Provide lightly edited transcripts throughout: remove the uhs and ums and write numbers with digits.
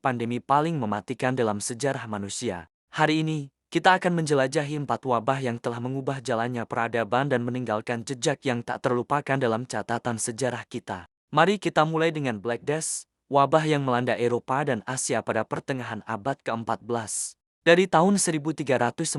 pandemi paling mematikan dalam sejarah manusia. Hari ini, kita akan menjelajahi 4 wabah yang telah mengubah jalannya peradaban dan meninggalkan jejak yang tak terlupakan dalam catatan sejarah kita. Mari kita mulai dengan Black Death, wabah yang melanda Eropa dan Asia pada pertengahan abad ke-14. Dari tahun 1346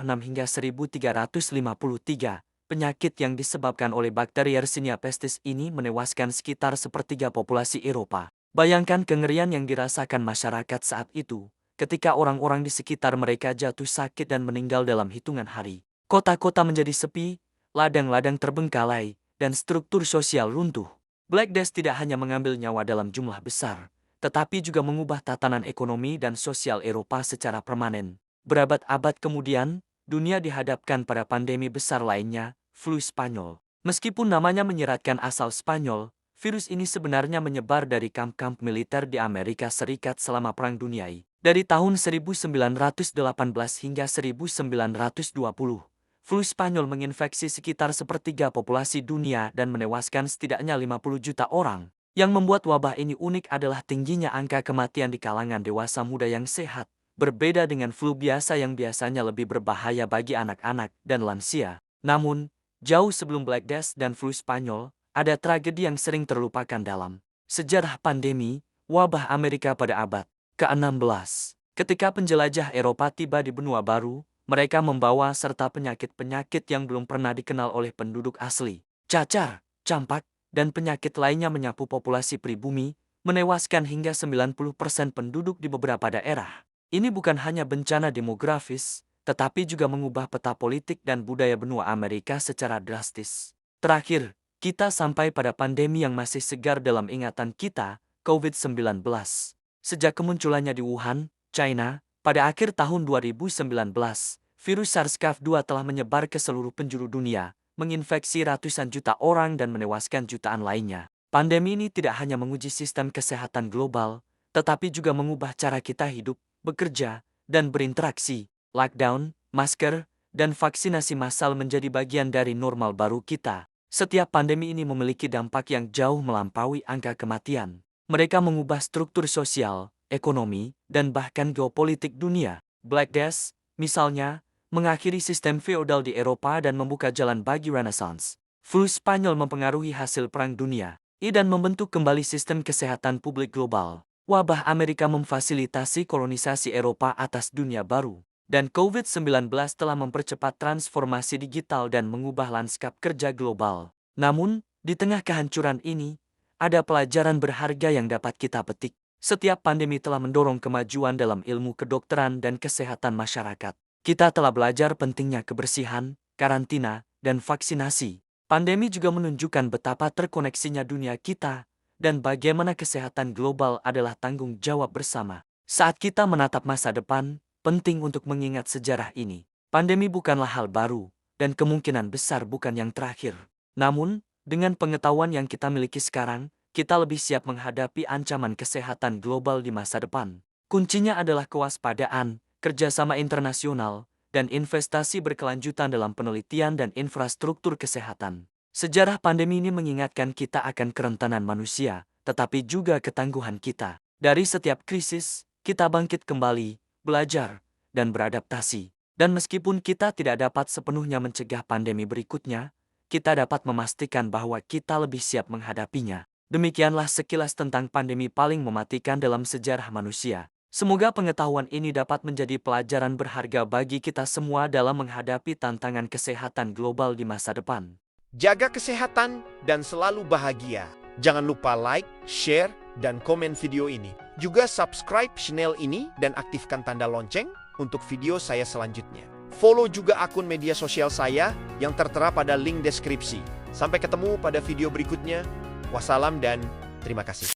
hingga 1353, penyakit yang disebabkan oleh bakteri Yersinia pestis ini menewaskan sekitar sepertiga populasi Eropa. Bayangkan kengerian yang dirasakan masyarakat saat itu, ketika orang-orang di sekitar mereka jatuh sakit dan meninggal dalam hitungan hari. Kota-kota menjadi sepi, ladang-ladang terbengkalai, dan struktur sosial runtuh. Black Death tidak hanya mengambil nyawa dalam jumlah besar, tetapi juga mengubah tatanan ekonomi dan sosial Eropa secara permanen. Berabad-abad kemudian, dunia dihadapkan pada pandemi besar lainnya, flu Spanyol. Meskipun namanya menyeratkan asal Spanyol, virus ini sebenarnya menyebar dari kamp-kamp militer di Amerika Serikat selama Perang Dunia I. Dari tahun 1918 hingga 1920, flu Spanyol menginfeksi sekitar sepertiga populasi dunia dan menewaskan setidaknya 50 juta orang. Yang membuat wabah ini unik adalah tingginya angka kematian di kalangan dewasa muda yang sehat, berbeda dengan flu biasa yang biasanya lebih berbahaya bagi anak-anak dan lansia. Namun, jauh sebelum Black Death dan flu Spanyol, ada tragedi yang sering terlupakan dalam sejarah pandemi, wabah Amerika pada abad ke-16. Ketika penjelajah Eropa tiba di benua baru, mereka membawa serta penyakit-penyakit yang belum pernah dikenal oleh penduduk asli. Cacar, campak, dan penyakit lainnya menyapu populasi pribumi, menewaskan hingga 90% penduduk di beberapa daerah. Ini bukan hanya bencana demografis, tetapi juga mengubah peta politik dan budaya benua Amerika secara drastis. Terakhir, kita sampai pada pandemi yang masih segar dalam ingatan kita, COVID-19. Sejak kemunculannya di Wuhan, China, pada akhir tahun 2019, virus SARS-CoV-2 telah menyebar ke seluruh penjuru dunia, menginfeksi ratusan juta orang dan menewaskan jutaan lainnya. Pandemi ini tidak hanya menguji sistem kesehatan global, tetapi juga mengubah cara kita hidup, bekerja, dan berinteraksi. Lockdown, masker, dan vaksinasi massal menjadi bagian dari normal baru kita. Setiap pandemi ini memiliki dampak yang jauh melampaui angka kematian. Mereka mengubah struktur sosial, ekonomi, dan bahkan geopolitik dunia. Black Death, misalnya, mengakhiri sistem feodal di Eropa dan membuka jalan bagi Renaissance. Flu Spanyol mempengaruhi hasil Perang Dunia I dan membentuk kembali sistem kesehatan publik global. Wabah Amerika memfasilitasi kolonisasi Eropa atas dunia baru. Dan COVID-19 telah mempercepat transformasi digital dan mengubah lanskap kerja global. Namun, di tengah kehancuran ini, ada pelajaran berharga yang dapat kita petik. Setiap pandemi telah mendorong kemajuan dalam ilmu kedokteran dan kesehatan masyarakat. Kita telah belajar pentingnya kebersihan, karantina, dan vaksinasi. Pandemi juga menunjukkan betapa terkoneksinya dunia kita, dan bagaimana kesehatan global adalah tanggung jawab bersama. Saat kita menatap masa depan, penting untuk mengingat sejarah ini. Pandemi bukanlah hal baru, dan kemungkinan besar bukan yang terakhir. Namun, dengan pengetahuan yang kita miliki sekarang, kita lebih siap menghadapi ancaman kesehatan global di masa depan. Kuncinya adalah kewaspadaan, kerjasama internasional, dan investasi berkelanjutan dalam penelitian dan infrastruktur kesehatan. Sejarah pandemi ini mengingatkan kita akan kerentanan manusia, tetapi juga ketangguhan kita. Dari setiap krisis, kita bangkit kembali, belajar, dan beradaptasi. Dan meskipun kita tidak dapat sepenuhnya mencegah pandemi berikutnya, kita dapat memastikan bahwa kita lebih siap menghadapinya. Demikianlah sekilas tentang pandemi paling mematikan dalam sejarah manusia. Semoga pengetahuan ini dapat menjadi pelajaran berharga bagi kita semua dalam menghadapi tantangan kesehatan global di masa depan. Jaga kesehatan dan selalu bahagia. Jangan lupa like, share, dan komen video ini. Juga subscribe channel ini dan aktifkan tanda lonceng untuk video saya selanjutnya. Follow juga akun media sosial saya yang tertera pada link deskripsi. Sampai ketemu pada video berikutnya. Wassalam dan terima kasih.